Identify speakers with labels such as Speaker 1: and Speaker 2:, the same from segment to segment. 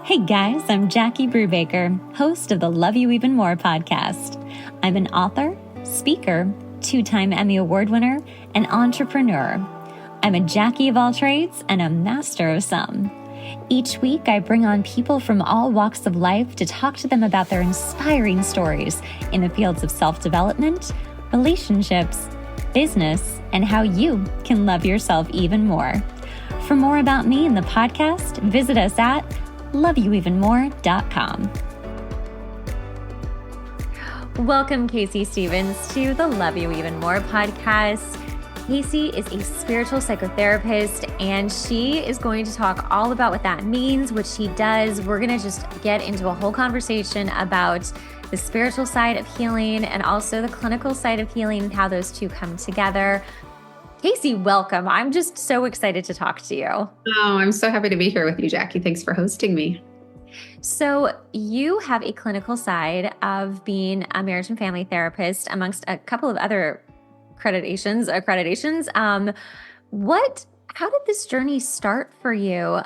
Speaker 1: Hey guys, I'm Jackie Brubaker, host of the Love You Even More podcast. I'm an author, speaker, 2-time Emmy Award winner, and entrepreneur. I'm a Jackie of all trades and a master of some. Each week, I bring on people from all walks of life to talk to them about their inspiring stories in the fields of self-development, relationships, business, and how you can love yourself even more. For more about me and the podcast, visit us at loveyouevenmore.com. Welcome, Casey Stevens, to the Love You Even More podcast. Casey is a spiritual psychotherapist, and she is going to talk all about what that means, what she does. We're going to just get into a whole conversation about the spiritual side of healing and also the clinical side of healing and how those two come together. Casey, welcome. I'm just so excited to talk to you.
Speaker 2: Oh, I'm so happy to be here with you, Jackie. Thanks for hosting me.
Speaker 1: So you have a clinical side of being a marriage and family therapist amongst a couple of other accreditations. How did this journey start for you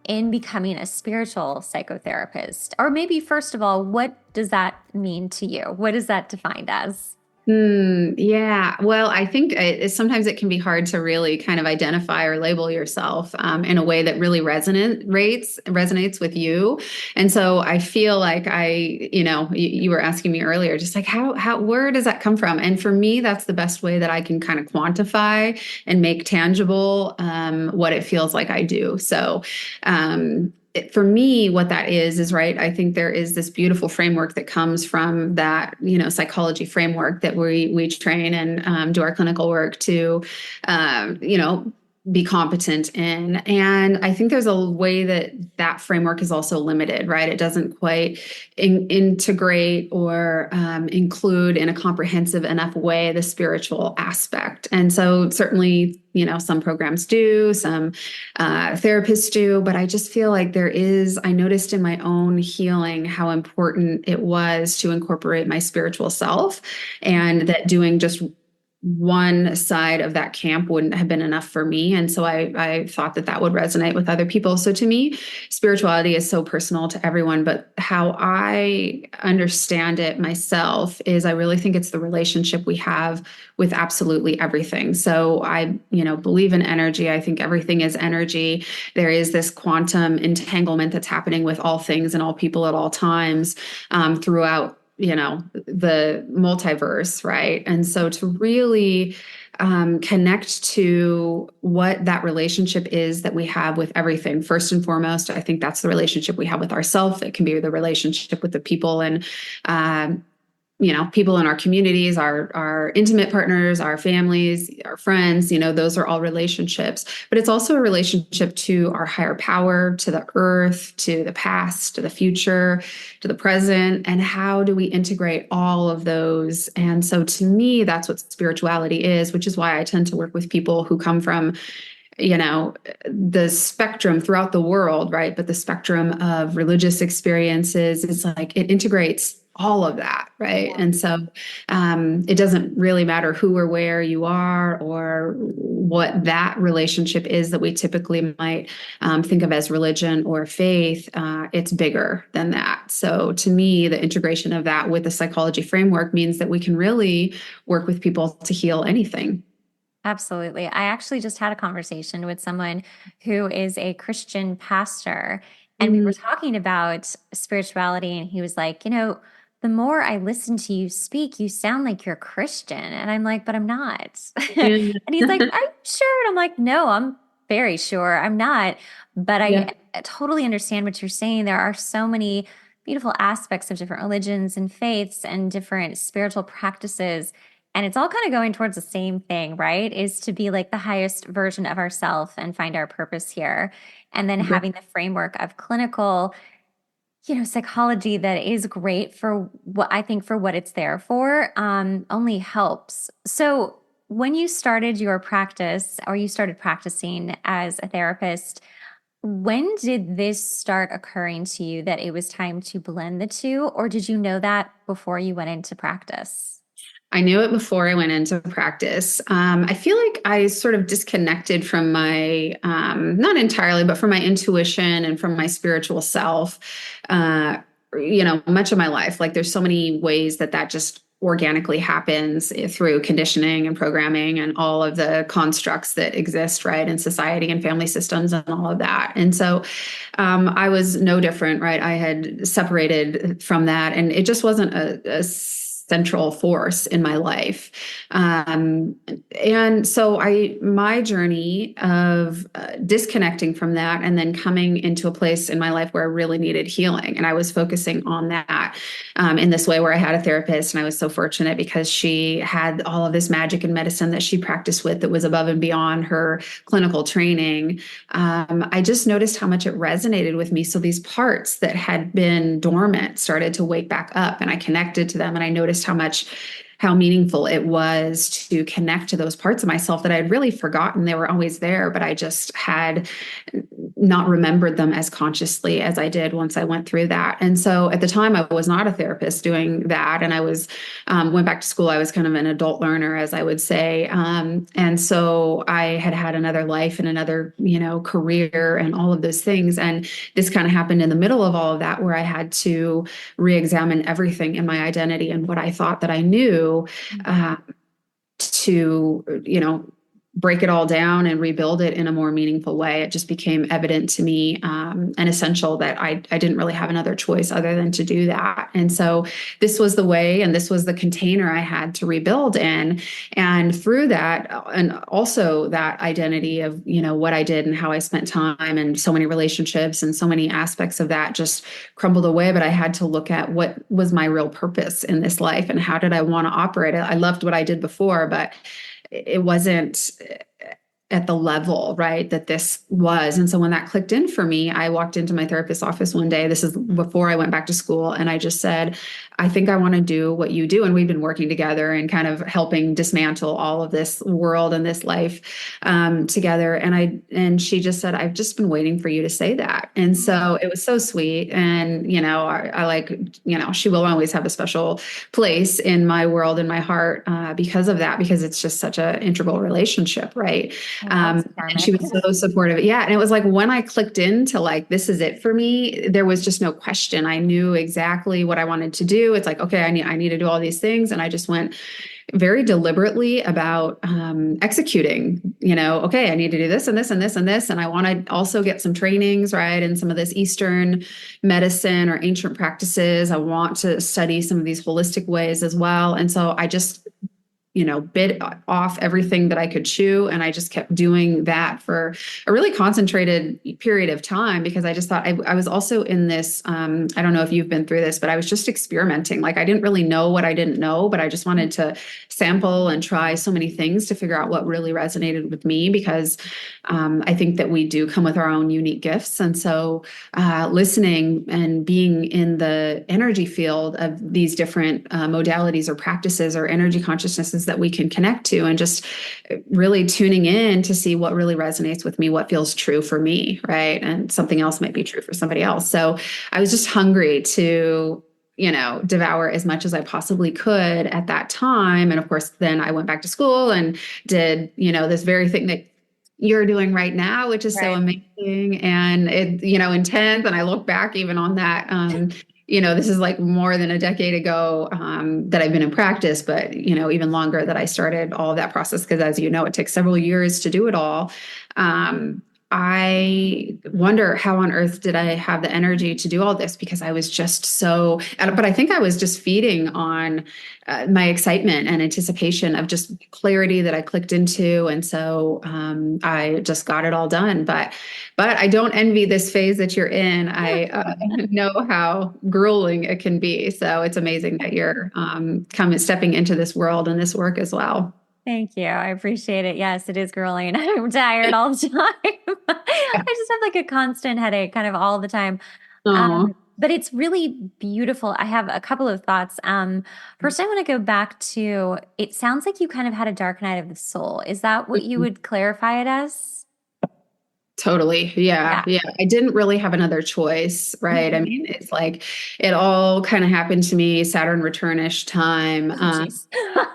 Speaker 1: in becoming a spiritual psychotherapist? Or maybe first of all, what does that mean to you? What is that defined as?
Speaker 2: Yeah. Well, I think sometimes it can be hard to really kind of identify or label yourself in a way that really resonates with you. And so I feel like you were asking me earlier, just like where does that come from? And for me, that's the best way that I can kind of quantify and make tangible what it feels like I do. So, for me, what that is right. I think there is this beautiful framework that comes from that, psychology framework that we train and do our clinical work to, be competent in. And I think there's a way that framework is also limited, right? It doesn't quite integrate or include in a comprehensive enough way the spiritual aspect. And so certainly, some programs do, some therapists do, but I just feel like I noticed in my own healing how important it was to incorporate my spiritual self, and that doing just one side of that camp wouldn't have been enough for me. And so I thought that would resonate with other people. So to me, spirituality is so personal to everyone, but how I understand it myself is I really think it's the relationship we have with absolutely everything. So I, believe in energy. I think everything is energy. There is this quantum entanglement that's happening with all things and all people at all times throughout the multiverse, right? And so to really connect to what that relationship is that we have with everything, first and foremost, I think that's the relationship we have with ourselves. It can be the relationship with the people and people in our communities, our intimate partners, our families, our friends, those are all relationships, but it's also a relationship to our higher power, to the earth, to the past, to the future, to the present. And how do we integrate all of those? And so to me, that's what spirituality is, which is why I tend to work with people who come from the spectrum throughout the world, right? But the spectrum of religious experiences is like, it integrates all of that, right? And so it doesn't really matter who or where you are or what that relationship is that we typically might think of as religion or faith. It's bigger than that. So to me, the integration of that with the psychology framework means that we can really work with people to heal anything.
Speaker 1: Absolutely. I actually just had a conversation with someone who is a Christian pastor, and we were talking about spirituality, and he was like, the more I listen to you speak, you sound like you're Christian. And I'm like, but I'm not. And he's like, are you sure? And I'm like, no, I'm very sure I'm not. But I totally understand what you're saying. There are so many beautiful aspects of different religions and faiths and different spiritual practices. And it's all kind of going towards the same thing, right? Is to be like the highest version of ourselves and find our purpose here. And then having the framework of clinical psychology that is great for what it's there for, only helps. So when you started your practice or you started practicing as a therapist, when did this start occurring to you that it was time to blend the two, or did you know that before you went into practice?
Speaker 2: I knew it before I went into practice. I feel like I sort of disconnected from my, not entirely, but from my intuition and from my spiritual self, much of my life. Like there's so many ways that that just organically happens through conditioning and programming and all of the constructs that exist, right, in society and family systems and all of that. And so I was no different, right? I had separated from that, and it just wasn't a central force in my life. Um, and so my journey of disconnecting from that and then coming into a place in my life where I really needed healing. And I was focusing on that in this way where I had a therapist. And I was so fortunate because she had all of this magic and medicine that she practiced with that was above and beyond her clinical training. I just noticed how much it resonated with me. So these parts that had been dormant started to wake back up, and I connected to them, and I noticed how meaningful it was to connect to those parts of myself that I had really forgotten. They were always there, but I just had not remembered them as consciously as I did once I went through that. And so at the time, I was not a therapist doing that. And I was, went back to school. I was kind of an adult learner, as I would say. And so I had another life and another, career and all of those things. And this kind of happened in the middle of all of that, where I had to re-examine everything in my identity and what I thought that I knew, uh, to, break it all down and rebuild it in a more meaningful way. It just became evident to me, and essential that I didn't really have another choice other than to do that. And so this was the way, and this was the container I had to rebuild in. And through that, and also that identity of, what I did and how I spent time, and so many relationships and so many aspects of that just crumbled away. But I had to look at what was my real purpose in this life and how did I want to operate it. I loved what I did before, but it wasn't at the level, right, that this was. And so when that clicked in for me, I walked into my therapist's office one day. This is before I went back to school. And I just said, I think I want to do what you do. And we've been working together and kind of helping dismantle all of this world and this life, together. And she just said, I've just been waiting for you to say that. And so it was so sweet. And, I like, she will always have a special place in my world, in my heart, because of that, because it's just such an integral relationship, right?
Speaker 1: Wow, that's
Speaker 2: And she
Speaker 1: karmic.
Speaker 2: was so supportive. Yeah. And it was like when I clicked into like, this is it for me, there was just no question. I knew exactly what I wanted to do. It's like, okay, I need to do all these things. And I just went very deliberately about executing, okay, I need to do this and this and this and this. And I want to also get some trainings, right? And some of this Eastern medicine or ancient practices. I want to study some of these holistic ways as well. And so I just bit off everything that I could chew. And I just kept doing that for a really concentrated period of time because I just thought I was also in this, I don't know if you've been through this, but I was just experimenting. Like I didn't really know what I didn't know, but I just wanted to sample and try so many things to figure out what really resonated with me because I think that we do come with our own unique gifts. And so listening and being in the energy field of these different modalities or practices or energy consciousnesses that we can connect to and just really tuning in to see what really resonates with me, what feels true for me, right? And something else might be true for somebody else. So I was just hungry to devour as much as I possibly could at that time. And of course, then I went back to school and did, this very thing that you're doing right now, which is so
Speaker 1: Right.
Speaker 2: amazing and intense. And I look back even on that, this is like more than a decade ago that I've been in practice, but, even longer that I started all of that process. Because as you know, it takes several years to do it all. I wonder how on earth did I have the energy to do all this because I was just so, but I think I was just feeding on my excitement and anticipation of just clarity that I clicked into. And so I just got it all done. But I don't envy this phase that you're in. I know how grueling it can be. So it's amazing that you're stepping into this world and this work as well.
Speaker 1: Thank you. I appreciate it. Yes, it is grueling. I'm tired all the time. I just have like a constant headache kind of all the time.
Speaker 2: Oh.
Speaker 1: But it's really beautiful. I have a couple of thoughts. First, I want to go back to it sounds like you kind of had a dark night of the soul. Is that what you would clarify it as?
Speaker 2: Totally. Yeah.
Speaker 1: Yeah.
Speaker 2: Yeah. I didn't really have another choice, right? I
Speaker 1: Mhm.
Speaker 2: mean, it's like it all kind of happened to me Saturn returnish time.
Speaker 1: Oh, jeez.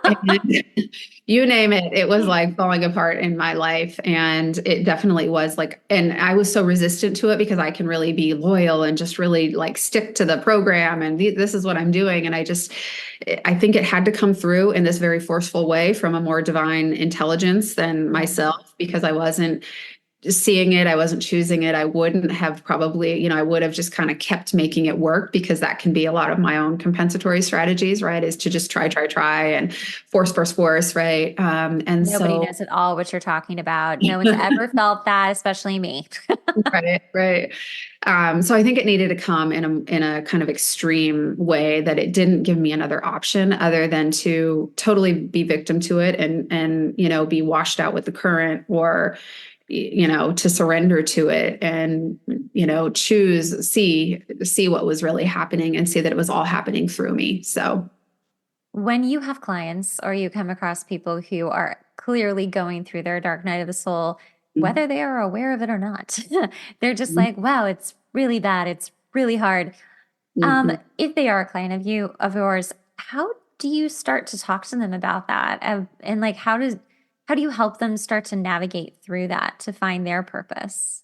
Speaker 2: And you name it, it was like falling apart in my life. And it definitely was like, and I was so resistant to it because I can really be loyal and just really like stick to the program. And this is what I'm doing. And I think it had to come through in this very forceful way from a more divine intelligence than
Speaker 1: Mhm.
Speaker 2: myself because I wasn't seeing it. I wasn't choosing it. I wouldn't have probably, I would have just kind of kept making it work because that can be a lot of my own compensatory strategies, right? Is to just try, and force, right? And
Speaker 1: Nobody
Speaker 2: so,
Speaker 1: knows at all what you're talking about. No one's ever felt that, especially me.
Speaker 2: right. So I think it needed to come in a kind of extreme way that it didn't give me another option other than to totally be victim to it and be washed out with the current or to surrender to it and choose see what was really happening and see that it was all happening through me. So
Speaker 1: When you have clients or you come across people who are clearly going through their dark night of the soul, whether they are aware of it or not, they're just like, wow, it's really bad. It's really hard.
Speaker 2: Mhm.
Speaker 1: If they are a client of yours, how do you start to talk to them about that? And like, how do you help them start to navigate through that to find their purpose?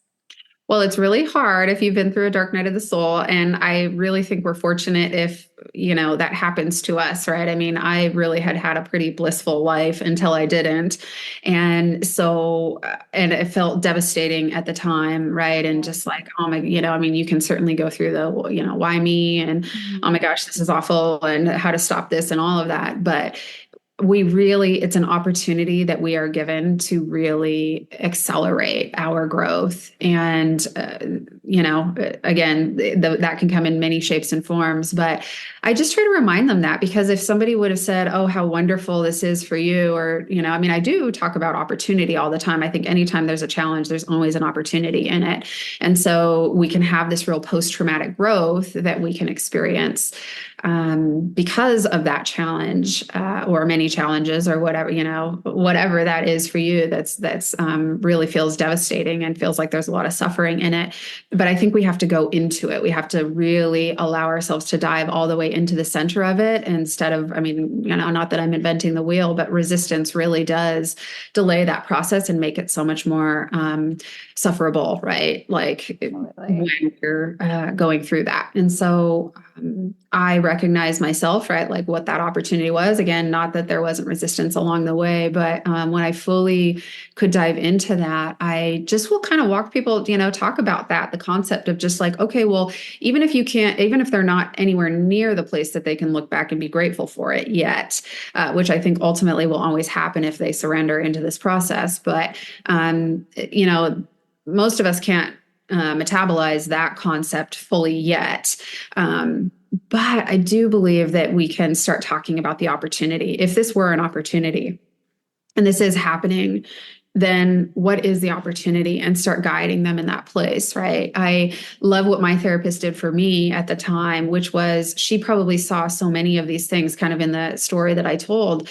Speaker 2: Well, it's really hard if you've been through a dark night of the soul. And I really think we're fortunate if, that happens to us, right? I mean, I really had a pretty blissful life until I didn't. And so, and it felt devastating at the time, right? And just like, oh my, I mean, you can certainly go through the, why me? And oh
Speaker 1: Mhm.
Speaker 2: my gosh, this is awful and how to stop this and all of that. But it's an opportunity that we are given to really accelerate our growth. And, again, that can come in many shapes and forms. But I just try to remind them that because if somebody would have said, oh, how wonderful this is for you, or, I mean, I do talk about opportunity all the time. I think anytime there's a challenge, there's always an opportunity in it. And so we can have this real post traumatic growth that we can experience because of that challenge or many challenges or whatever whatever that is for you that's really feels devastating and feels like there's a lot of suffering in it. But I think we have to go into it. We have to really allow ourselves to dive all the way into the center of it instead of, I mean, not that I'm inventing the wheel, but resistance really does delay that process and make it so much more sufferable, right? Like
Speaker 1: Absolutely.
Speaker 2: when you're going through that. And so I recognize myself, right? Like what that opportunity was. Again, not that there wasn't resistance along the way, but when I fully could dive into that, I just will kind of walk people, talk about that, the concept of just like, okay, well, even if they're not anywhere near the place that they can look back and be grateful for it yet, which I think ultimately will always happen if they surrender into this process. But, most of us can't metabolize that concept fully yet. But I do believe that we can start talking about the opportunity. If this were an opportunity and this is happening, then what is the opportunity and start guiding them in that place, right? I love what my therapist did for me at the time, which was she probably saw so many of these things kind of in the story that I told.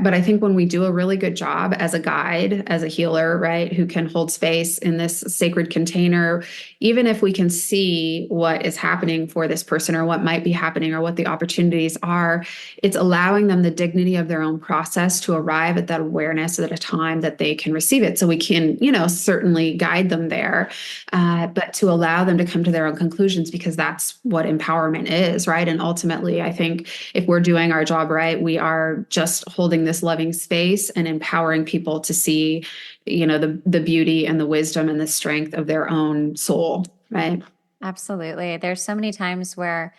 Speaker 2: But I think when we do a really good job as a guide, as a healer, right, who can hold space in this sacred container, even if we can see what is happening for this person or what might be happening or what the opportunities are, it's allowing them the dignity of their own process to arrive at that awareness at a time that they can receive it. So we can, certainly guide them there, but to allow them to come to their own conclusions because that's what empowerment is, right? And ultimately, I think if we're doing our job right, we are just holding this loving space and empowering people to see, the beauty and the wisdom and the strength of their own soul, right?
Speaker 1: Absolutely. There's so many times where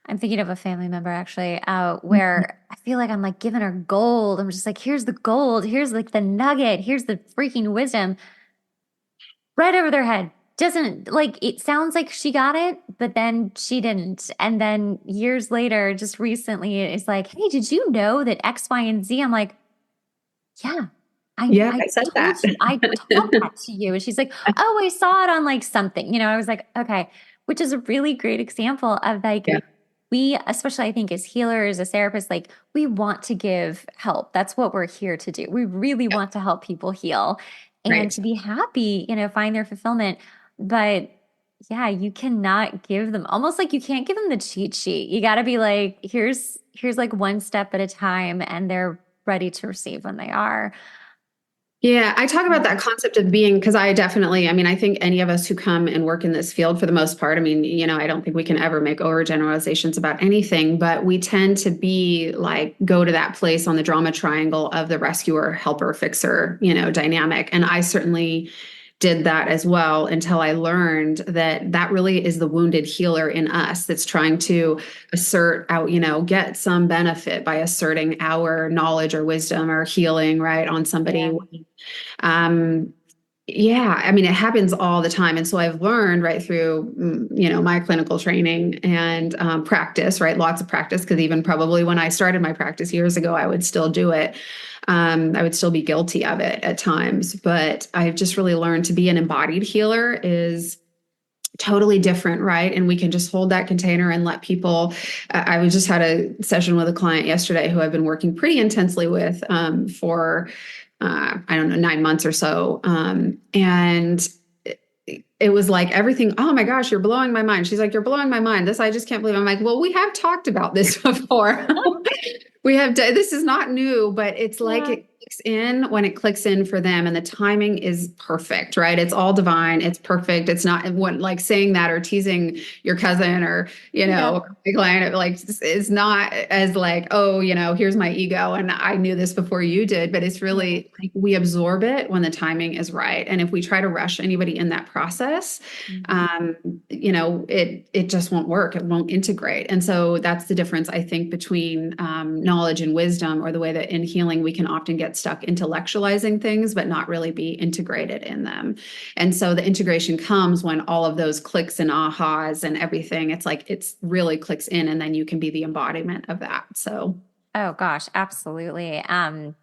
Speaker 1: I'm thinking of a family member actually, where I feel like I'm like giving her gold. I'm just like, here's the gold, here's like the nugget, here's the freaking wisdom right over their head. Doesn't like it sounds like she got it, but then she didn't. And then years later, just recently, it's like, hey, did you know that X, Y, and Z? I'm like, yeah,
Speaker 2: Yeah,
Speaker 1: I
Speaker 2: I said
Speaker 1: told
Speaker 2: that.
Speaker 1: you, I taught that to you. And she's like, oh, I saw it on like something. I was like, okay, which is a really great example of like
Speaker 2: Yeah.
Speaker 1: we, especially I think as healers, as therapists, like we want to give help. That's what we're here to do. We really want to help people heal. and
Speaker 2: Right.
Speaker 1: to be happy, find their fulfillment. But yeah, you cannot give them almost like you can't give them the cheat sheet. You got to be like, here's like one step at a time, and they're ready to receive when they are.
Speaker 2: Yeah, I talk about that concept of being, because I mean, I think any of us who come and work in this field for the most part, I mean, I don't think we can ever make overgeneralizations about anything, but we tend to be like, go to that place on the drama triangle of the rescuer, helper, fixer, dynamic. And I certainly did that as well until I learned that that really is the wounded healer in us that's trying to assert out, get some benefit by asserting our knowledge or wisdom or healing, right, on somebody.
Speaker 1: Yeah.
Speaker 2: um, yeah, I mean, it happens all the time. And so I've learned right through, my clinical training and practice, right? Lots of practice, because even probably when I started my practice years ago, I would still do it. I would still be guilty of it at times. But I've just really learned to be an embodied healer is totally different, right? And we can just hold that container and let people. I was just had a session with a client yesterday who I've been working pretty intensely with for I don't know, 9 months or so. And it was like everything. Oh my gosh, you're blowing my mind. She's like, you're blowing my mind. This, I just can't believe. I'm like, well, we have talked about this before. We have, this is not new, but it's like
Speaker 1: Yeah.
Speaker 2: it clicks in when it clicks in for them, and the timing is perfect, right? It's all divine. It's perfect. It's not what, like saying that or teasing your cousin or,
Speaker 1: Yeah.
Speaker 2: the client, like is not as like, oh, here's my ego and I knew this before you did, but it's
Speaker 1: Yeah.
Speaker 2: really like we absorb it when the timing is right. And if we try to rush anybody in that process,
Speaker 1: Mhm.
Speaker 2: it just won't work. It won't integrate. And so that's the difference, I think, between knowledge and wisdom, or the way that in healing we can often get stuck intellectualizing things, but not really be integrated in them. And so the integration comes when all of those clicks and ahas and everything, it's like it's really clicks in, and then you can be the embodiment of that. So,
Speaker 1: Oh gosh, absolutely. I'm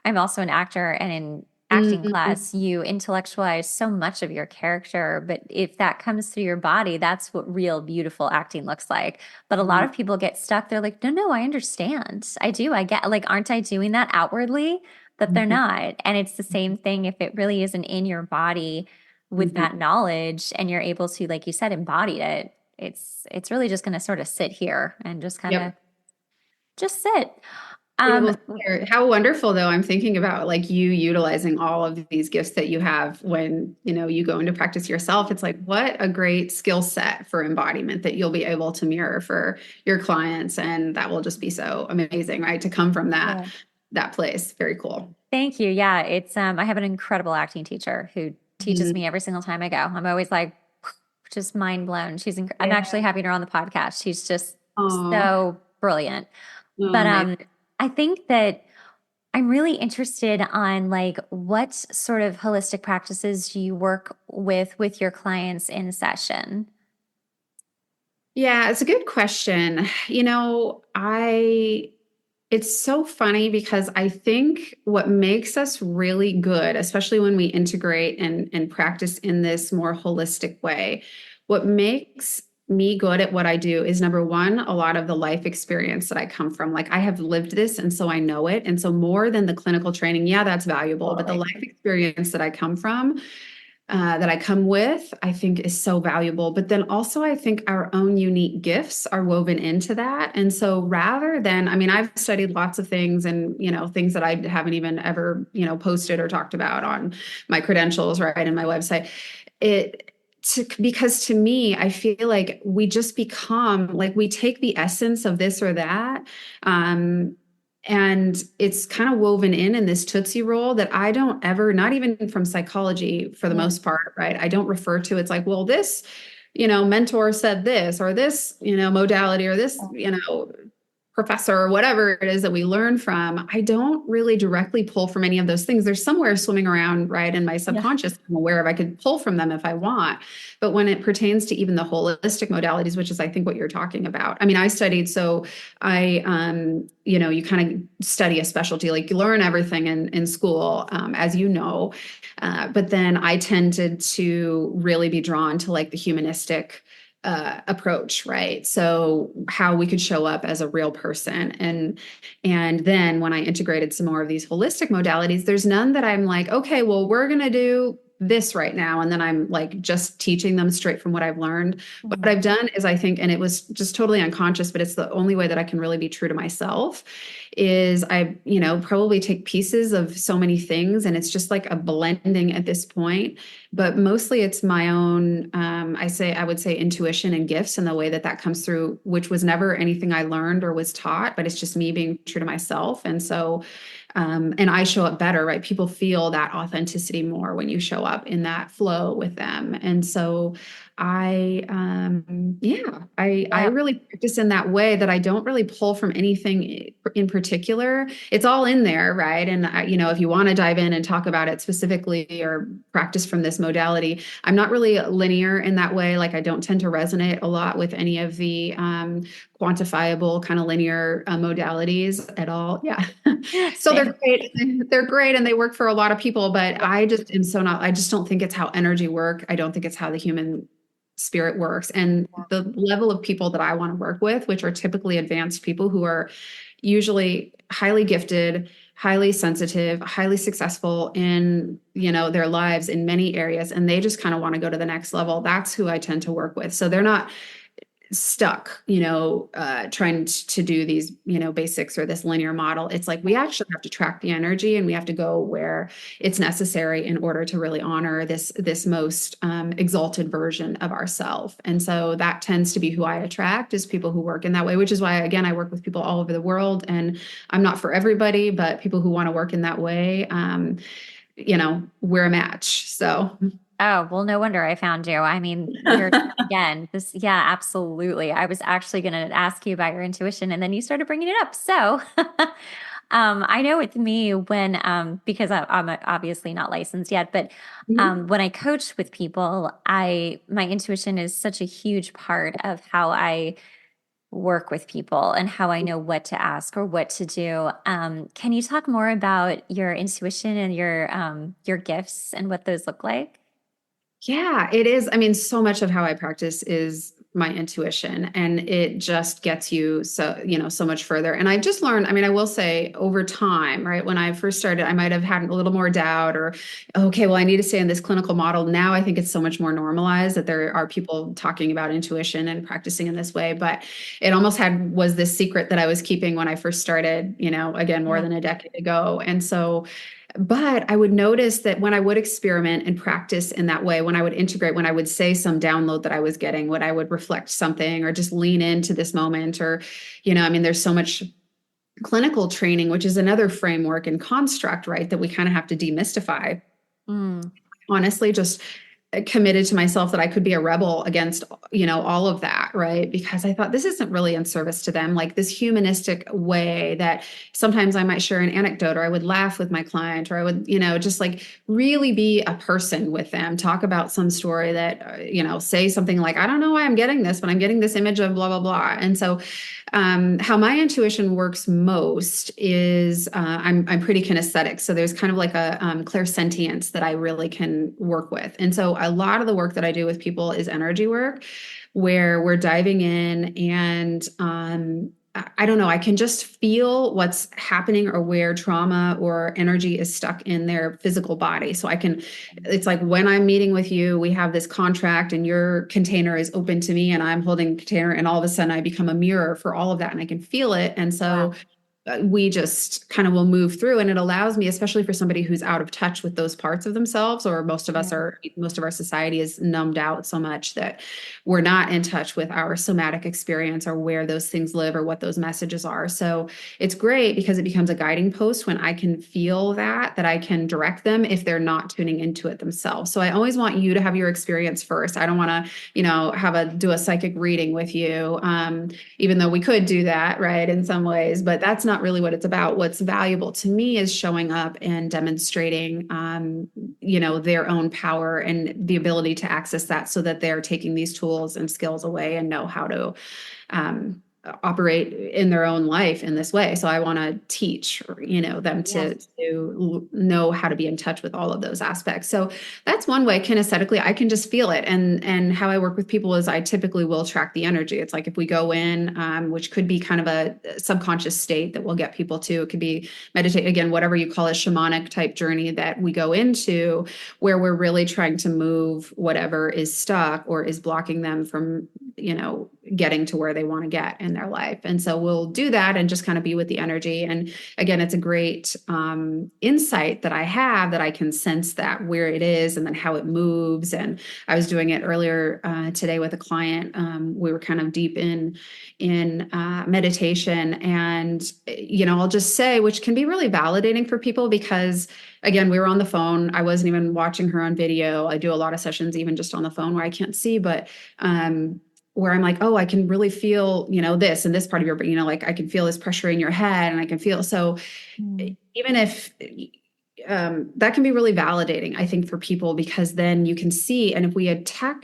Speaker 1: also an actor, and in acting
Speaker 2: mhm,
Speaker 1: class, you intellectualize so much of your character, but if that comes through your body, that's what real beautiful acting looks like. But a lot of people get stuck. They're like, no, no, I understand. I do. I get, like, aren't I doing that outwardly? But they're
Speaker 2: mhm,
Speaker 1: not. And it's the same thing if it really isn't in your body with
Speaker 2: mhm.
Speaker 1: that knowledge and you're able to, like you said, embody it. It's really just going to sort of sit here and just kind of
Speaker 2: Yep.
Speaker 1: just sit.
Speaker 2: Be
Speaker 1: Um,
Speaker 2: able to share. How wonderful, though. I'm thinking about like you utilizing all of these gifts that you have when, you go into practice yourself. It's like, what a great skill set for embodiment that you'll be able to mirror for your clients. And that will just be so amazing, right? To come from that,
Speaker 1: yeah.
Speaker 2: that place. Very cool.
Speaker 1: Thank you. Yeah, it's I have an incredible acting teacher who teaches
Speaker 2: Mhm.
Speaker 1: me every single time I go. I'm always like just mind blown. I'm
Speaker 2: Yeah.
Speaker 1: actually having her on the podcast. She's just
Speaker 2: Oh,
Speaker 1: so brilliant.
Speaker 2: oh,
Speaker 1: But
Speaker 2: amazing.
Speaker 1: I think that I'm really interested on like what sort of holistic practices do you work with your clients in session?
Speaker 2: Yeah, it's a good question. It's so funny because I think what makes us really good, especially when we integrate and practice in this more holistic way, what makes me good at what I do is number one, a lot of the life experience that I come from. Like I have lived this, and so I know it. And so more than the clinical training, yeah, that's valuable, but the
Speaker 1: Totally.
Speaker 2: life experience that I come from, that I come with, I think is so valuable. But then also, I think our own unique gifts are woven into that. And so rather than, I mean, I've studied lots of things and, things that I haven't even ever, posted or talked about on my credentials, right, and my website. Because to me, I feel like we just become like we take the essence of this or that. Um, and it's kind of woven in this Tootsie Roll that I don't ever, not even from psychology for the
Speaker 1: Yeah.
Speaker 2: most part, right? I don't refer to. It's like, well, this, mentor said this, or this, modality, or this, professor or whatever it is that we learn from. I don't really directly pull from any of those things. There's somewhere swimming around, right, in my
Speaker 1: Yeah.
Speaker 2: subconscious. I'm aware of. I could pull from them if I want. But when it pertains to even the holistic modalities, which is I think what you're talking about. I mean, I studied, so I you kind of study a specialty, like you learn everything in school, as you know. But then I tended to really be drawn to like the humanistic approach, right? So how we could show up as a real person. And then when I integrated some more of these holistic modalities, there's none that I'm like, okay, well, we're going to do this right now. And then I'm like just teaching them straight from what I've learned. What
Speaker 1: Mhm.
Speaker 2: I've done is I think, and it was just totally unconscious, but it's the only way that I can really be true to myself is I, probably take pieces of so many things and it's just like a blending at this point, but mostly it's my own, I would say intuition and gifts and the way that that comes through, which was never anything I learned or was taught, but it's just me being true to myself. And so, and I show up better, right? People feel that authenticity more when you show up in that flow with them. And so I
Speaker 1: Yeah.
Speaker 2: really practice in that way that I don't really pull from anything in particular. It's all in there, right? And if you want to dive in and talk about it specifically or practice from this modality, I'm not really linear in that way. Like I don't tend to resonate a lot with any of the quantifiable kind of linear modalities at all. Yeah. So they're
Speaker 1: Same.
Speaker 2: great. They're great and they work for a lot of people, but I just don't think it's how energy work. I don't think it's how the human spirit works. And the level of people that I want to work with, which are typically advanced people who are usually highly gifted, highly sensitive, highly successful in, their lives in many areas, and they just kind of want to go to the next level. That's who I tend to work with. So they're not stuck, trying to do these, basics or this linear model. It's like we actually have to track the energy and we have to go where it's necessary in order to really honor this most exalted version of ourself. And so that tends to be who I attract is people who work in that way, which is why, again, I work with people all over the world and I'm not for everybody, but people who want to work in that way, we're a match. So
Speaker 1: Oh, well, no wonder I found you. I mean, you're again, yeah, absolutely. I was actually going to ask you about your intuition and then you started bringing it up. So, I know with me because I'm obviously not licensed yet, but when I coach with people, my intuition is such a huge part of how I work with people and how I know what to ask or what to do. Can you talk more about your intuition and your gifts and what those look like?
Speaker 2: Yeah, it is. I mean, so much of how I practice is my intuition and it just gets you so much further. And I've just learned, I mean, I will say over time, right? When I first started, I might have had a little more doubt or, okay, well, I need to stay in this clinical model. Now I think it's so much more normalized that there are people talking about intuition and practicing in this way. But it almost was this secret that I was keeping when I first started, again, more
Speaker 1: Yeah.
Speaker 2: than a decade ago. And so but I would notice that when I would experiment and practice in that way, when I would integrate, when I would say some download that I was getting, when I would reflect something or just lean into this moment, or, I mean, there's so much clinical training, which is another framework and construct, right, that we kind of have to demystify.
Speaker 1: Mm.
Speaker 2: Honestly, just committed to myself that I could be a rebel against, all of that, right? Because I thought this isn't really in service to them, like this humanistic way that sometimes I might share an anecdote or I would laugh with my client or I would, just like really be a person with them, talk about some story that, say something like, I don't know why I'm getting this, but I'm getting this image of blah, blah, blah. And so how my intuition works most is I'm pretty kinesthetic. So there's kind of like a clairsentience that I really can work with. And so a lot of the work that I do with people is energy work, where we're diving in and I don't know, I can just feel what's happening or where trauma or energy is stuck in their physical body. So it's like when I'm meeting with you, we have this contract and your container is open to me and I'm holding a container and all of a sudden I become a mirror for all of that and I can feel it. And so
Speaker 1: Wow.
Speaker 2: we just kind of will move through and it allows me, especially for somebody who's out of touch with those parts of themselves, or
Speaker 1: Yeah.
Speaker 2: most of our society is numbed out so much that we're not in touch with our somatic experience or where those things live or what those messages are. So it's great because it becomes a guiding post when I can feel that I can direct them if they're not tuning into it themselves. So I always want you to have your experience first. I don't want to, do a psychic reading with you. Even though we could do that, right, in some ways, but that's not really what it's about. What's valuable to me is showing up and demonstrating, their own power and the ability to access that so that they're taking these tools and skills away and know how to, operate in their own life in this way. So I want to teach, them
Speaker 1: Yeah.
Speaker 2: to know how to be in touch with all of those aspects. So that's one way. Kinesthetically, I can just feel it. And how I work with people is I typically will track the energy. It's like if we go in, which could be kind of a subconscious state that we'll get people to. It could be meditate, again, whatever you call a shamanic type journey that we go into, where we're really trying to move whatever is stuck or is blocking them from, getting to where they want to get in their life. And so we'll do that and just kind of be with the energy. And again, it's a great insight that I have, that I can sense that where it is and then how it moves. And I was doing it earlier today with a client. We were kind of deep in meditation, and I'll just say, which can be really validating for people, because again, we were on the phone. I wasn't even watching her on video. I do a lot of sessions even just on the phone where I can't see, but where I'm like, oh, I can really feel, this and this part of your brain, like I can feel this pressure in your head, and I can feel, so
Speaker 1: Mm.
Speaker 2: even if that can be really validating, I think, for people, because then you can see, and if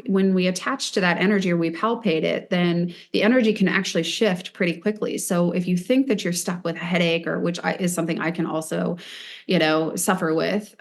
Speaker 2: when we attach to that energy or we palpate it, then the energy can actually shift pretty quickly. So if you think that you're stuck with a headache, or is something I can also, suffer with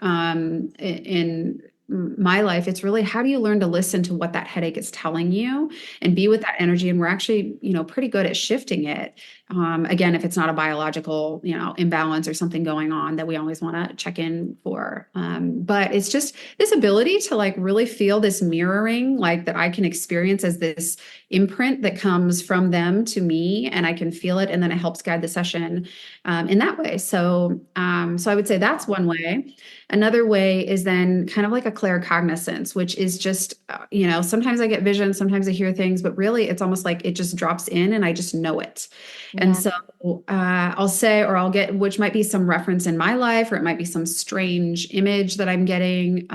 Speaker 2: in my life, it's really, how do you learn to listen to what that headache is telling you and be with that energy? And we're actually, pretty good at shifting it. Again, if it's not a biological, imbalance or something going on that we always want to check in for. But it's just this ability to like really feel this mirroring, like that I can experience as this imprint that comes from them to me, and I can feel it, and then it helps guide the session in that way. So I would say that's one way. Another way is then kind of like a claircognizance, which is just, sometimes I get visions, sometimes I hear things, but really it's almost like it just drops in and I just know it. And
Speaker 1: Yeah.
Speaker 2: so I'll say, or I'll get, which might be some reference in my life, or it might be some strange image that I'm getting,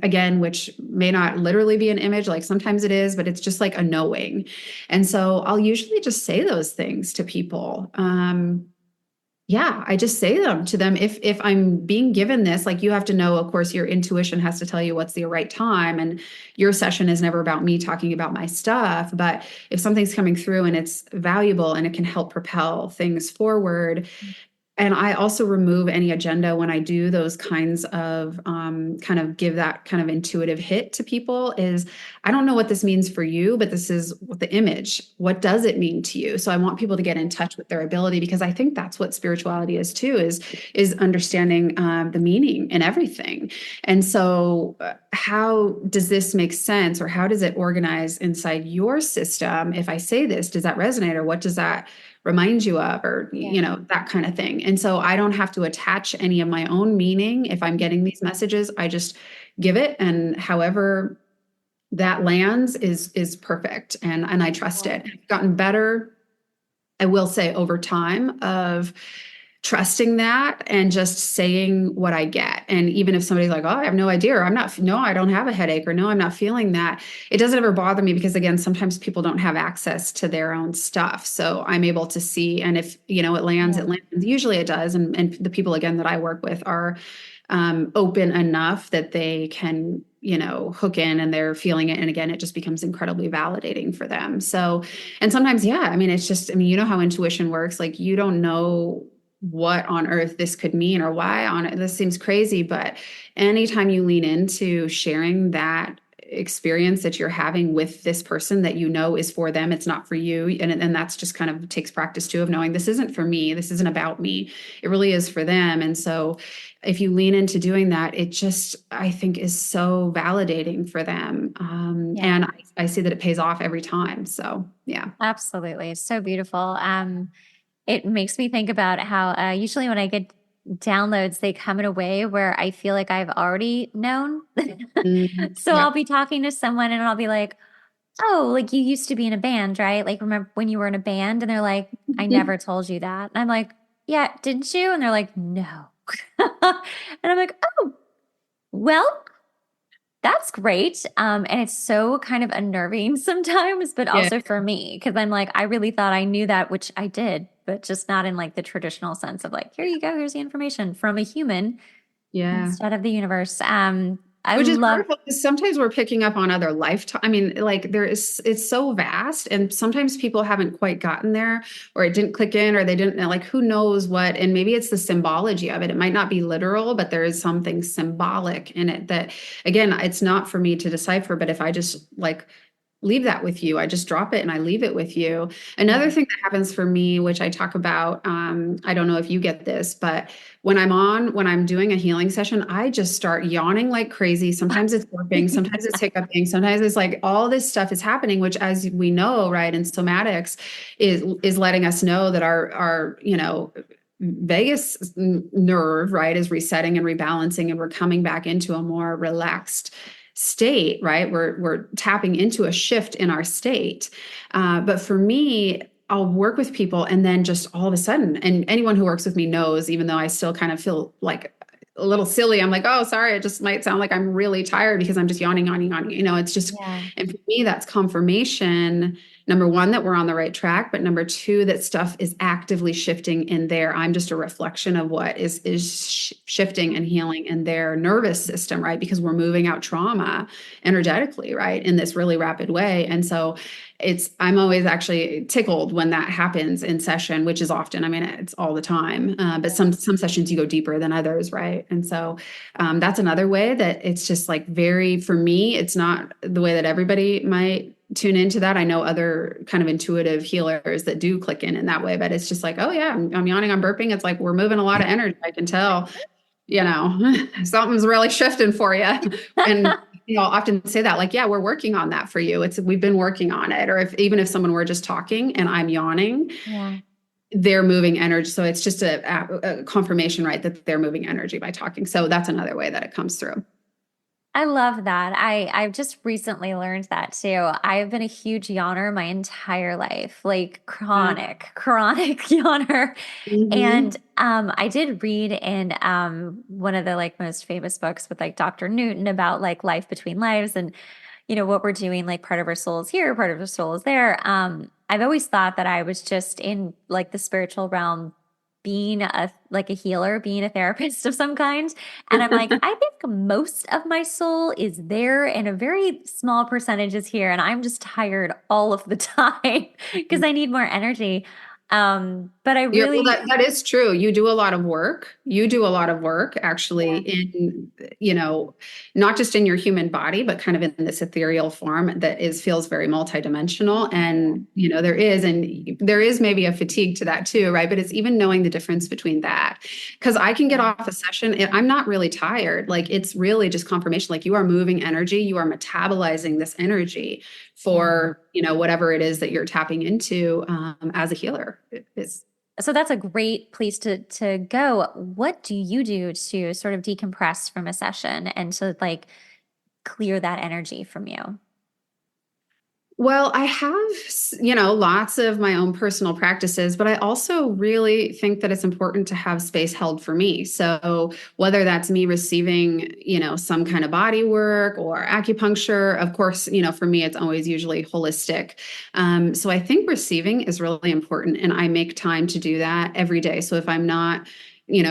Speaker 2: again, which may not literally be an image, like sometimes it is, but it's just like a knowing. And so I'll usually just say those things to people. Yeah, I just say them to them. If I'm being given this, like, you have to know, of course, your intuition has to tell you what's the right time. And your session is never about me talking about my stuff. But if something's coming through and it's valuable and it can help propel things forward, and I also remove any agenda when I do those kinds of kind of give that kind of intuitive hit to people, is I don't know what this means for you, but this is what the image, what does it mean to you? So I want people to get in touch with their ability, because I think that's what spirituality is too, is understanding the meaning in everything. And so how does this make sense, or how does it organize inside your system? If I say this, does that resonate, or what does that remind you of, or
Speaker 1: Yeah.
Speaker 2: that kind of thing. And so I don't have to attach any of my own meaning. If I'm getting these messages, I just give it, and however that lands is perfect, and I trust it. I've gotten better, I will say, over time, of trusting that and just saying what I get. And even if somebody's like, oh, I have no idea, or no, I don't have a headache, or no, I'm not feeling that, it doesn't ever bother me, because again, sometimes people don't have access to their own stuff. So I'm able to see, and if, it lands,
Speaker 1: Yeah.
Speaker 2: it lands. Usually it does. And the people, again, that I work with are open enough that they can, hook in, and they're feeling it. And again, it just becomes incredibly validating for them. So, and sometimes, yeah, I mean, it's just, I mean, you know how intuition works. Like, you don't know what on earth this could mean, or why on it this seems crazy. But anytime you lean into sharing that experience that you're having with this person that is for them, it's not for you. And that's just kind of takes practice too, of knowing this isn't for me, this isn't about me, it really is for them. And so if you lean into doing that, it just, I think, is so validating for them.
Speaker 1: Yeah.
Speaker 2: And I see that it pays off every time. So yeah.
Speaker 1: Absolutely. It's so beautiful. It makes me think about how usually when I get downloads, they come in a way where I feel like I've already known.
Speaker 2: Mhm.
Speaker 1: So I'll
Speaker 2: Yep.
Speaker 1: be talking to someone and I'll be like, oh, like you used to be in a band, right? Like, remember when you were in a band? And they're like, I never told you that. And I'm like, yeah, didn't you? And they're like, no. And I'm like, oh, well, that's great. And it's so kind of unnerving sometimes, but
Speaker 2: Yeah.
Speaker 1: also for me, because I'm like, I really thought I knew that, which I did, but just not in like the traditional sense of like, here you go, here's the information from a human
Speaker 2: Yeah.
Speaker 1: instead of the universe. I
Speaker 2: Which is
Speaker 1: love,
Speaker 2: wonderful because sometimes we're picking up on other lifetime. I mean, like it's so vast, and sometimes people haven't quite gotten there, or it didn't click in, or they didn't like, who knows what. And maybe it's the symbology of it. It might not be literal, but there is something symbolic in it that, again, it's not for me to decipher. But if I just like leave that with you, I just drop it and I leave it with you. Another
Speaker 1: yeah.
Speaker 2: thing that happens for me, which I talk about, I don't know if you get this, but when I'm doing a healing session, I just start yawning like crazy. Sometimes it's burping, sometimes it's hiccuping, sometimes it's like all this stuff is happening, which, as we know, right, in somatics is letting us know that our vagus nerve, right, is resetting and rebalancing, and we're coming back into a more relaxed state, right? We're tapping into a shift in our state. But for me, I'll work with people and then just all of a sudden, and anyone who works with me knows, even though I still kind of feel like a little silly, I'm like, oh, sorry, it just might sound like I'm really tired because I'm just yawning, yawning, yawning. It's just,
Speaker 1: Yeah.
Speaker 2: and for me, that's confirmation. Number one, that we're on the right track, but number two, that stuff is actively shifting in there. I'm just a reflection of what is shifting and healing in their nervous system, right? Because we're moving out trauma energetically, right, in this really rapid way. And so I'm always actually tickled when that happens in session, which is often, I mean, it's all the time, but some sessions you go deeper than others, right? And so that's another way that it's just like very, for me, it's not the way that everybody might tune into that. I know other kind of intuitive healers that do click in that way, but it's just like, oh yeah, I'm yawning, I'm burping. It's like we're moving a lot of energy. I can tell, something's really shifting for you. And I'll often say that, like, yeah, we're working on that for you. We've been working on it. Or even if someone were just talking and I'm yawning,
Speaker 1: Yeah.
Speaker 2: they're moving energy. So it's just a confirmation, right, that they're moving energy by talking. So that's another way that it comes through.
Speaker 1: I love that. I've just recently learned that too. I've been a huge yawner my entire life, like chronic yawner. And
Speaker 2: Mhm.
Speaker 1: I did read in one of the like most famous books with like Dr. Newton about like life between lives and what we're doing, like part of our soul is here, part of our soul is there. I've always thought that I was just in like the spiritual realm being a healer, being a therapist of some kind. And I'm like, I think most of my soul is there and a very small percentage is here. And I'm just tired all of the time because I need more energy. But I
Speaker 2: Yeah, well,
Speaker 1: really,
Speaker 2: that is true. You do a lot of work. You do a lot of work actually
Speaker 1: yeah,
Speaker 2: in, not just in your human body, but kind of in this ethereal form that feels very multidimensional. And, there is maybe a fatigue to that too, right? But it's even knowing the difference between that. Because I can get
Speaker 1: yeah,
Speaker 2: off a session and I'm not really tired. Like it's really just confirmation. Like you are moving energy, you are metabolizing this energy
Speaker 1: yeah.
Speaker 2: for, whatever it is that you're tapping into as a healer. It's
Speaker 1: So that's a great place to go. What do you do to sort of decompress from a session and to like clear that energy from you?
Speaker 2: Well, I have, lots of my own personal practices, but I also really think that it's important to have space held for me. So whether that's me receiving, some kind of body work or acupuncture, of course, for me, it's always usually holistic. So I think receiving is really important, and I make time to do that every day. So if I'm not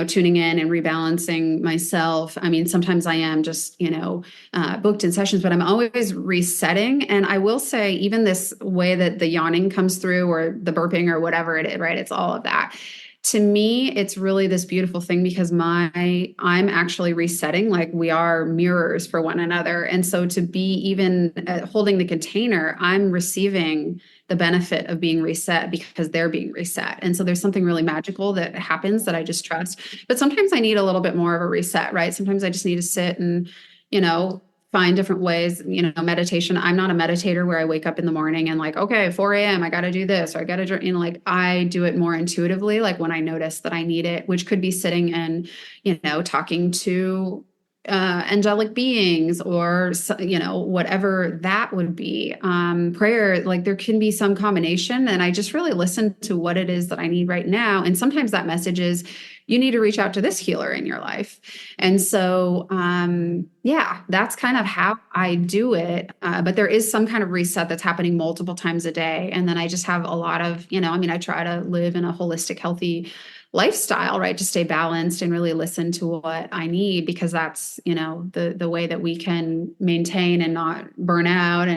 Speaker 2: tuning in and rebalancing myself. I mean, sometimes I am just, booked in sessions, but I'm always resetting. And I will say, even this way that the yawning comes through or the burping or whatever it is, right? It's all of that. To me, it's really this beautiful thing because I'm actually resetting, like we are mirrors for one another. And so to be even holding the container, I'm receiving the benefit of being reset because they're being reset. And so there's something really magical that happens that I just trust. But sometimes I need a little bit more of a reset, right? Sometimes I just need to sit and, find different ways, meditation. I'm not a meditator where I wake up in the morning and like, okay, 4 a.m., I got to do this or I got to, like I do it more intuitively, like when I notice that I need it, which could be sitting and, talking to angelic beings or whatever that would be, prayer, like there can be some combination, and I just really listen to what it is that I need right now. And sometimes that message is you need to reach out to this healer in your life. And so yeah, that's kind of how I do it. But there is some kind of reset that's happening multiple times a day, and then I just have a lot of, I mean, I try to live in a holistic, healthy lifestyle, right? To stay balanced and really listen to what I need, because that's, the way that we can maintain and not burn out.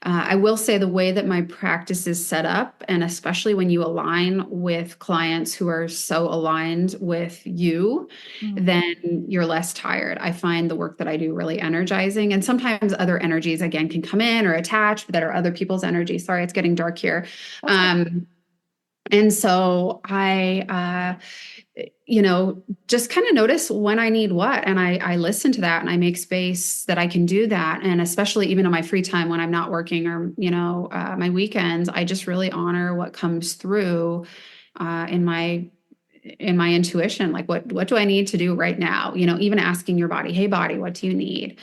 Speaker 2: I will say the way that my practice is set up, and especially when you align with clients who are so aligned with you,
Speaker 1: Mm.
Speaker 2: then you're less tired. I find the work that I do really energizing. And sometimes other energies, again, can come in or attach that are other people's energies. Sorry, it's getting dark here.
Speaker 1: That's okay.
Speaker 2: And so just kind of notice when I need what, and I listen to that and I make space that I can do that. And especially even on my free time when I'm not working, or, my weekends, I just really honor what comes through in my intuition. Like, what do I need to do right now? Even asking your body, hey body, what do you need?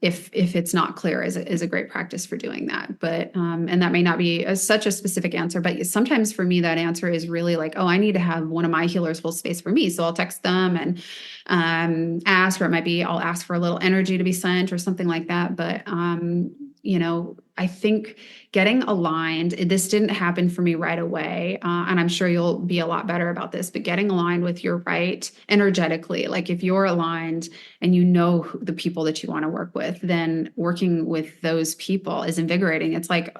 Speaker 2: If it's not clear, is a great practice for doing that. But and that may not be such a specific answer, but sometimes for me that answer is really like, oh, I need to have one of my healers hold space for me, so I'll text them and ask, or it might be I'll ask for a little energy to be sent or something like that. But I think getting aligned, this didn't happen for me right away. And I'm sure you'll be a lot better about this, but getting aligned with your right energetically, like if you're aligned and the people that you want to work with, then working with those people is invigorating. It's like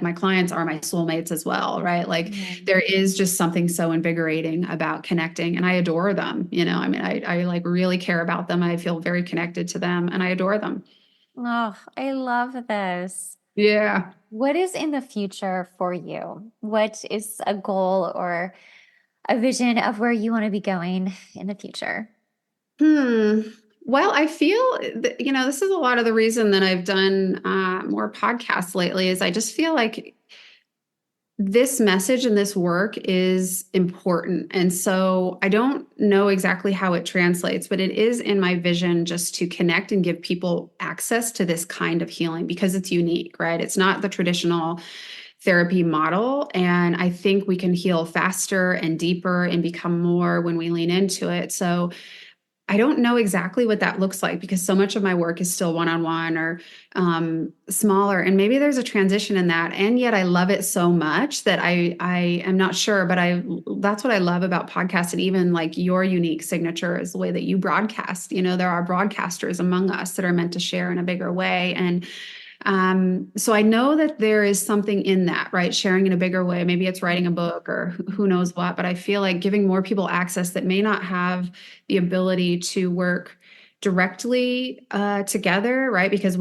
Speaker 2: my clients are my soulmates as well, right? Like
Speaker 1: Mm.
Speaker 2: there is just something so invigorating about connecting, and I adore them. I mean, I like really care about them. I feel very connected to them and I adore them.
Speaker 1: Oh, I love this.
Speaker 2: Yeah.
Speaker 1: What is in the future for you? What is a goal or a vision of where you want to be going in the future?
Speaker 2: Hmm. Well, I feel that, this is a lot of the reason that I've done more podcasts lately, is I just feel like this message and this work is important. And so I don't know exactly how it translates, but it is in my vision just to connect and give people access to this kind of healing, because it's unique, right? It's not the traditional therapy model. And I think we can heal faster and deeper and become more when we lean into it. So I don't know exactly what that looks like, because so much of my work is still one-on-one or smaller, and maybe there's a transition in that. And yet I love it so much that I am not sure, but that's what I love about podcasts, and even like your unique signature is the way that you broadcast. There are broadcasters among us that are meant to share in a bigger way, and so I know that there is something in that, right? Sharing in a bigger way. Maybe it's writing a book or who knows what, but I feel like giving more people access that may not have the ability to work directly together, right? Because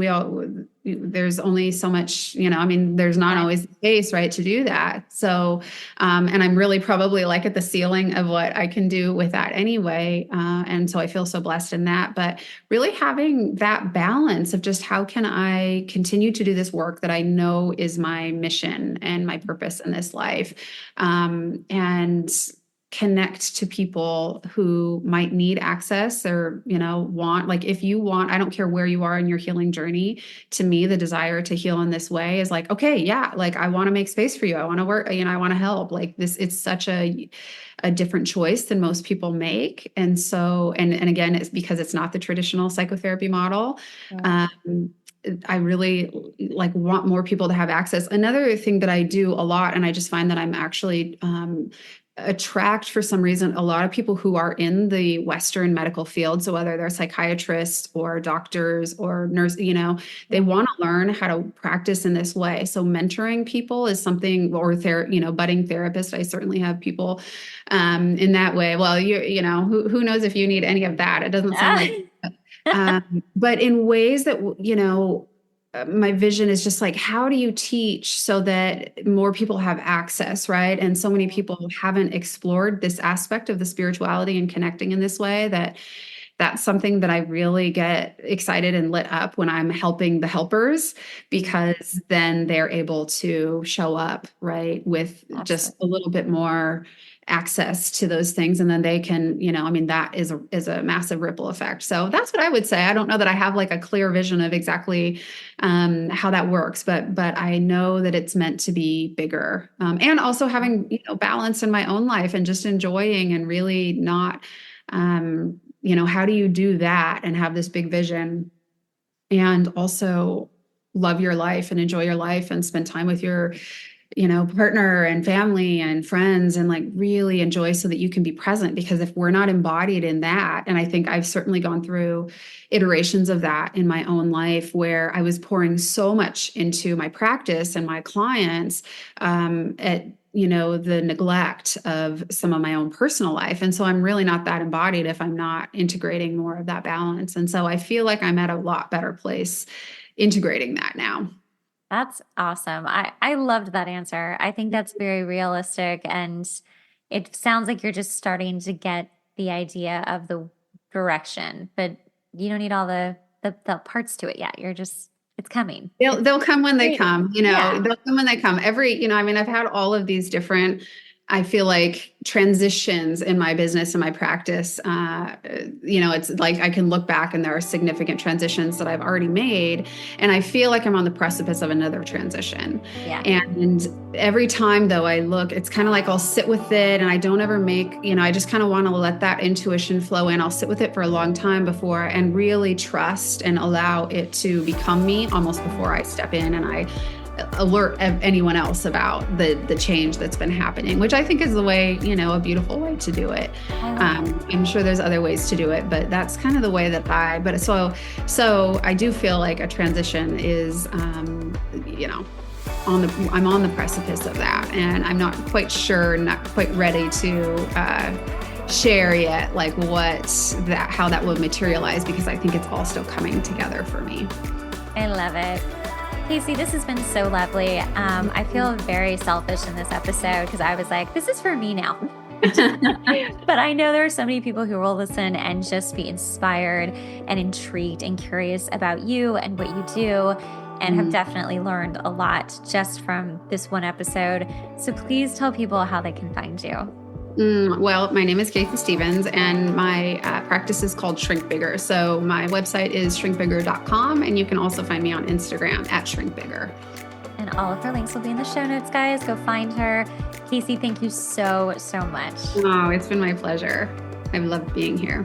Speaker 2: there's only so much, I mean, there's not
Speaker 1: Right.
Speaker 2: always the space, right, to do that. So, and I'm really probably like at the ceiling of what I can do with that anyway. And so I feel so blessed in that. But really having that balance of just how can I continue to do this work that I know is my mission and my purpose in this life, and connect to people who might need access, or want, like, if you want, I don't care where you are in your healing journey. To me, the desire to heal in this way is like, okay, yeah, like I want to make space for you, I want to work, I want to help. Like this, it's such a different choice than most people make. And so, and again, it's because it's not the traditional psychotherapy model.
Speaker 1: Right.
Speaker 2: um, I really like want more people to have access. Another thing that I do a lot, and I just find that I'm actually attract, for some reason, a lot of people who are in the Western medical field. So whether they're psychiatrists or doctors or nurse, they
Speaker 1: Yeah.
Speaker 2: want to learn how to practice in this way. So mentoring people is something, or budding therapist. I certainly have people in that way. Well, who knows if you need any of that? It doesn't sound like, but in ways that, my vision is just like, how do you teach so that more people have access, right? And so many people haven't explored this aspect of the spirituality and connecting in this way, that's something that I really get excited and lit up when I'm helping the helpers, because then they're able to show up, right, with just a
Speaker 1: Absolutely.
Speaker 2: little bit more access to those things. And then they can, I mean, that is a massive ripple effect. So that's what I would say. I don't know that I have like a clear vision of exactly how that works, but I know that it's meant to be bigger, and also having, balance in my own life and just enjoying and really not, how do you do that and have this big vision and also love your life and enjoy your life and spend time with your partner and family and friends and like really enjoy so that you can be present. Because if we're not embodied in that, and I think I've certainly gone through iterations of that in my own life where I was pouring so much into my practice and my clients at the neglect of some of my own personal life. And so I'm really not that embodied if I'm not integrating more of that balance. And so I feel like I'm at a lot better place integrating that now.
Speaker 1: That's awesome. I loved that answer. I think that's very realistic, and it sounds like you're just starting to get the idea of the direction, but you don't need all the parts to it yet. You're just it's coming. It's
Speaker 2: They'll come when they
Speaker 1: waiting.
Speaker 2: come,
Speaker 1: Yeah.
Speaker 2: they'll come when they come. I mean, I've had all of these different, I feel like transitions in my business and my practice. It's like I can look back and there are significant transitions that I've already made. And I feel like I'm on the precipice of another transition.
Speaker 1: Yeah.
Speaker 2: And every time though I look, it's kind of like I'll sit with it and I don't ever make, I just kind of want to let that intuition flow in. I'll sit with it for a long time before and really trust and allow it to become me almost before I step in and I alert anyone else about the change that's been happening, which I think is the way, a beautiful way to do it. I'm sure there's other ways to do it, but that's kind of the way that so I do feel like a transition is, I'm on the precipice of that, and I'm not quite sure, not quite ready to share yet, like how that will materialize, because I think it's all still coming together for me.
Speaker 1: I love it. Casey, this has been so lovely. I feel very selfish in this episode because I was like, this is for me now. But I know there are so many people who will listen and just be inspired and intrigued and curious about you and what you do, and have definitely learned a lot just from this one episode. So please tell people how they can find you.
Speaker 2: Well, my name is Casey Stevens, and my practice is called Shrink Bigger. So my website is shrinkbigger.com, and you can also find me on Instagram at shrinkbigger.
Speaker 1: And all of her links will be in the show notes, guys. Go find her. Casey, thank you so, so much.
Speaker 2: Oh, it's been my pleasure. I've loved being here.